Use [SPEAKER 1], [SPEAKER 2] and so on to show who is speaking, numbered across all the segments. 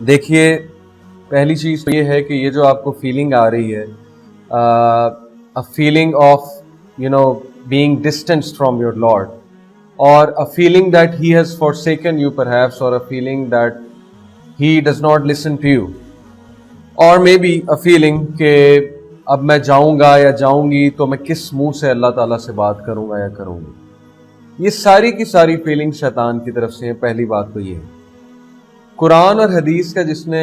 [SPEAKER 1] देखिए, पहली चीज़ तो ये है कि ये जो आपको फीलिंग आ रही है, a feeling of being distanced from your lord, और a feeling that he has forsaken you perhaps, or a feeling that he does not listen to you, और मे बी अ फीलिंग कि अब मैं जाऊंगा या जाऊंगी तो मैं किस मुंह से अल्लाह ताला से बात करूंगा या करूंगी। ये सारी की सारी फीलिंग शैतान की तरफ से है। पहली बात तो ये है, कुरान और हदीस का जिसने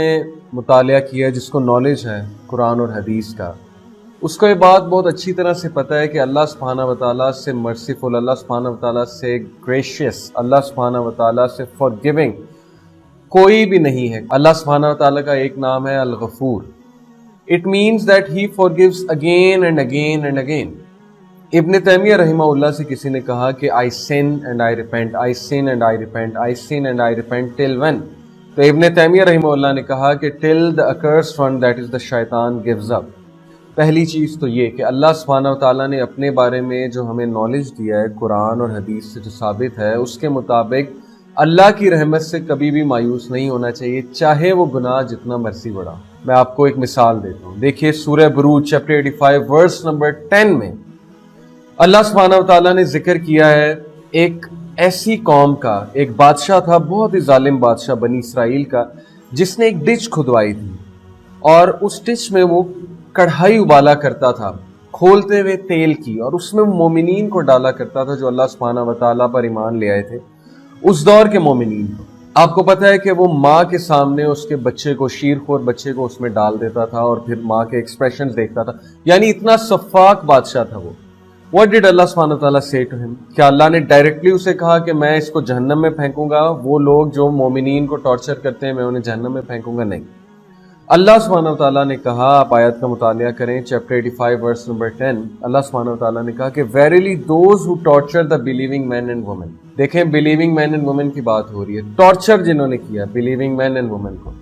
[SPEAKER 1] मुतालिया किया है, जिसको नॉलेज है कुरान और हदीस का, उसको ये बात बहुत अच्छी तरह से पता है कि अल्लाह सुब्हानहू व तआला से मर्सीफुल, अल्लाह सुब्हानहू व तआला से ग्रेशियस, अल्लाह सुब्हानहू व तआला से फॉरगिविंग कोई भी नहीं है। अल्लाह सुब्हानहू व तआला का एक नाम है Al-Ghafoor. It means that he forgives again and again and again. Ibn Taymiyyah रहमहुल्लाह से किसी ने कहा कि I sin and I repent, I sin and I repent, I sin and I repent till when? तो इब्न तैमिया रहमहुल्लाह ने कहा कि till the accursed one that is the Shaitan gives up. पहली चीज़ तो ये कि अल्लाह सुब्हानहू व तआला ने अपने बारे में जो हमें नॉलेज दिया है कुरान और हदीस से जो साबित है, उसके मुताबिक अल्लाह की रहमत से कभी भी मायूस नहीं होना चाहिए, चाहे वो गुनाह जितना मर्जी बड़ा। मैं आपको एक मिसाल देता हूँ। देखिए, सूरह बुरूज चैप्टर 85 वर्स नंबर 10 में अल्लाह सुब्हानहू व तआला ने जिक्र किया है एक ऐसी कौम का, एक बादशाह था, बहुत ही जालिम बादशाह बनी इसराइल का, जिसने एक डिच खुदवाई थी और उस डिच में वो कढ़ाई उबाला करता था खोलते हुए तेल की, और उसमें मोमिनीन को डाला करता था जो अल्लाह सुब्हानहू व तआला पर ईमान ले आए थे, उस दौर के मोमिनीन को। आपको पता है कि वो माँ के सामने उसके बच्चे को, शीरखोर बच्चे को उसमें डाल देता था और फिर माँ के एक्सप्रेशंस देखता था, यानी इतना सफाक बादशाह था वो। What did Allah subhanahu wa ta'ala say to him? क्या अल्लाह ने डायरेक्टली उसे कहा कि मैं इसको जहन्नम में फेंकूंगा, वो लोग जो मोमिनीन को टॉर्चर करते हैं मैं उन्हें जहन्नम में फेंकूंगा? नहीं। अल्लाह सुब्हानहू व तआला ने कहा, आप आयत का मुतालिया करें चैप्टर 85 वर्स नंबर 10, अल्लाह सुब्हानहू व तआला ने कहा कि verily those who torture the believing men and women. देखें, बिलीविंग मैन एंड वुमेन की बात हो रही है, टॉर्चर जिन्होंने किया बिलीविंग मैन एंड वुमेन को।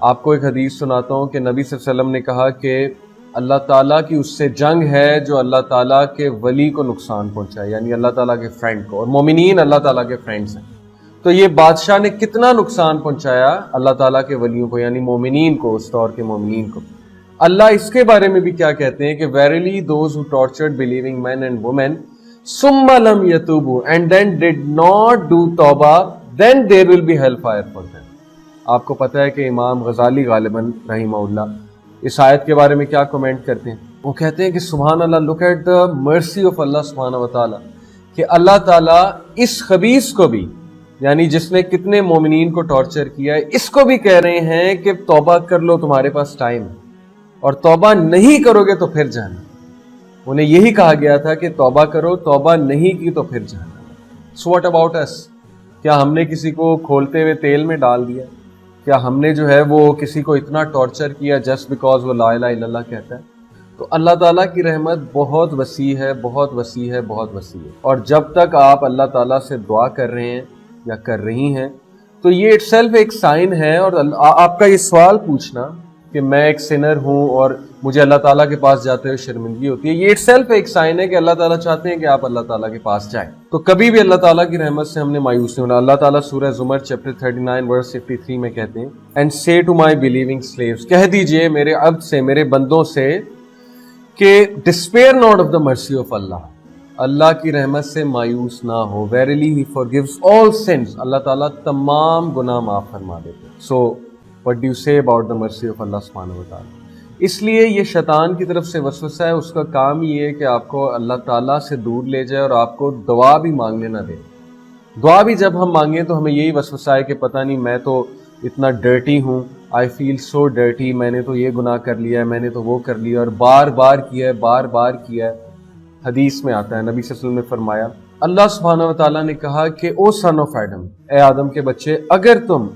[SPEAKER 1] आपको एक हदीस सुनाता हूँ कि नबी सल्लल्लाहु अलैहि वसल्लम ने कहा कि अल्लाह ताला की उससे जंग है जो अल्लाह ताला के वली को नुकसान पहुंचाए, यानी अल्लाह ताला के फ्रेंड को, और मोमिनीन अल्लाह ताला के फ्रेंड्स हैं। तो ये बादशाह ने कितना नुकसान पहुंचाया अल्लाह ताला के वलियों को, यानी मोमिनीन को, उस दौर के मोमिनीन को। अल्लाह इसके बारे में भी क्या कहते हैं कि verily those who tortured believing men and women सुम्मा लम यतूबू and then did not do tauba then there will be hell fire for them. आपको पता है कि इमाम गजाली गालिबन रहिमहुल्लाह इस आयत के बारे में क्या कमेंट करते हैं? वो कहते हैं कि सुभान Allah, look at the mercy of Allah सुब्हानहू व तआला, कि अल्लाह ताला इस खबीस को भी, यानी जिसने कितने मोमिनीन को टॉर्चर किया है, इसको भी कह रहे हैं कि तौबा कर लो, तुम्हारे पास टाइम है, और तौबा नहीं करोगे तो फिर जहन्नम। उन्हें यही कहा गया था कि तौबा करो, तौबा नहीं की तो फिर जहन्नम। सो व्हाट अबाउट अस? क्या हमने किसी को खोलते हुए तेल में डाल दिया? क्या हमने जो है वो किसी को इतना टॉर्चर किया जस्ट बिकॉज वो ला इलाहा इल्लल्लाह कहता है? तो अल्लाह ताला की रहमत बहुत वसी है, बहुत वसी है, बहुत वसी है। और जब तक आप अल्लाह ताला से दुआ कर रहे हैं या कर रही हैं, तो ये इटसेल्फ एक साइन है। और आपका ये सवाल पूछना कि मैं एक सिनर हूँ और मुझे अल्लाह ताला के पास जाते हुए शर्मिंदगी होती है, ये इटसेल्फ एक साइन है कि अल्लाह ताला चाहते हैं कि आप अल्लाह ताला के पास जाएं। तो कभी भी अल्लाह ताला की रहमत से हमने मायूस नहीं होना। अल्लाह ताला सूरह ज़ुमर चैप्टर 39 वर्स 53 में कहते हैं, एंड से टू माई बिलीविंग स्लेव्स, कह दीजिए मेरे अब्द से, मेरे बंदों से, कि despair not of the mercy of Allah, Allah की रहमत से मायूस ना हो। Verily he forgives all sins, Allah ताला तमाम गुनाह माफ फरमा देते हैं। So what do you say about the mercy of Allah सुब्हानहू व तआला? इसलिए ये शैतान की तरफ से वसवसा है, उसका काम ये है कि आपको अल्लाह ताला से दूर ले जाए और आपको दुआ भी मांगने ना दे। दुआ भी जब हम मांगे तो हमें यही वसवसा है कि पता नहीं, मैं तो इतना डर्टी हूँ, आई फील सो डर्टी, मैंने तो ये गुनाह कर लिया है, मैंने तो वो कर लिया, और बार बार किया है, बार बार किया है। हदीस में आता है, नबी सल्लल्लाहु अलैहि वसल्लम ने फरमाया, अल्लाह सुब्हानहू व तआला ने कहा कि ओ सन ऑफ एडम, ए आदम के बच्चे, अगर तुम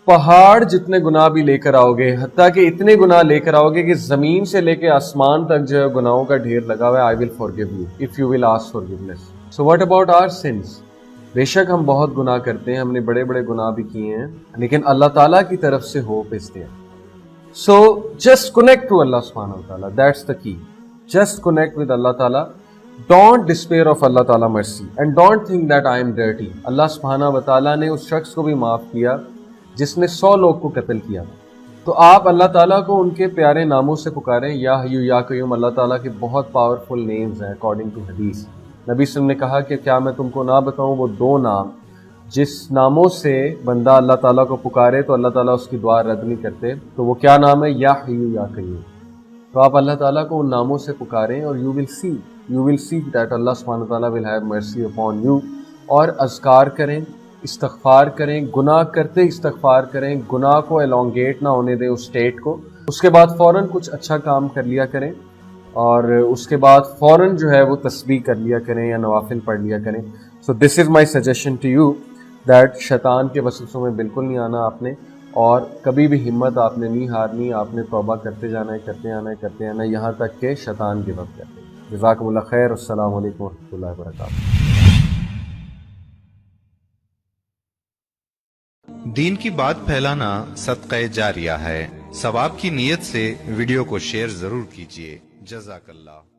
[SPEAKER 1] पहाड़ जितने गुनाह भी लेकर आओगे, हत्ता कि इतने गुनाह लेकर आओगे कि जमीन से लेकर आसमान तक जो है गुनाहों का ढेर लगा हुआ है, I will forgive you if you will ask forgiveness. So what about our sins? बेशक हम बहुत गुनाह करते हैं, हमने बड़े बड़े गुनाह भी किए हैं, लेकिन अल्लाह ताला की तरफ से hope is there. So just connect to Allah सुब्हानहू व तआला, that's the key. Just connect with Allah ताला, डोंट डिस्पेयर ऑफ अल्लाह ताला mercy, and don't think that I am dirty. Allah सुब्हानहू व तआला ने उस शख्स को भी माफ किया جس نے 100 لوگ کو قتل کیا. تو آپ اللہ تعالیٰ کو ان کے پیارے ناموں سے پکاریں. یا حیو یا قیوم اللہ تعالیٰ کے بہت پاورفل نیمز ہیں اکارڈنگ ٹو حدیث. نبی صلی اللہ علیہ وسلم نے کہا کہ کیا میں تم کو نہ بتاؤں وہ 2 نام جس ناموں سے بندہ اللہ تعالیٰ کو پکارے تو اللہ تعالیٰ اس کی دعا رد نہیں کرتے. تو وہ کیا نام ہے؟ یا حیو یا قیوم. تو آپ اللہ تعالیٰ کو ان ناموں سے پکاریں اور you will C that Allah سبحانہ وتعالیٰ will have mercy upon you. اور اذکار کریں، استغفار کریں، گناہ کرتے استغفار کریں، گناہ کو elongate نہ ہونے دیں اس اسٹیٹ کو. اس کے بعد فوراً کچھ اچھا کام کر لیا کریں اور اس کے بعد فوراً جو ہے وہ تسبیح کر لیا کریں یا نوافل پڑھ لیا کریں. So this is my suggestion to you that شیطان کے وسوسوں میں بالکل نہیں آنا آپ نے، اور کبھی بھی ہمت آپ نے نہیں ہارنی. آپ نے توبہ کرتے جانا ہے، کرتے جانا ہے، کرتے جانا ہے، یہاں تک کہ شیطان کے وقت کرتے. جزاکم اللہ خیر. السلام علیکم ورحمۃ اللہ وبرکاتہ.
[SPEAKER 2] دین کی بات پھیلانا صدقہ جاریہ ہے. ثواب کی نیت سے ویڈیو کو شیئر ضرور کیجیے. جزاک اللہ.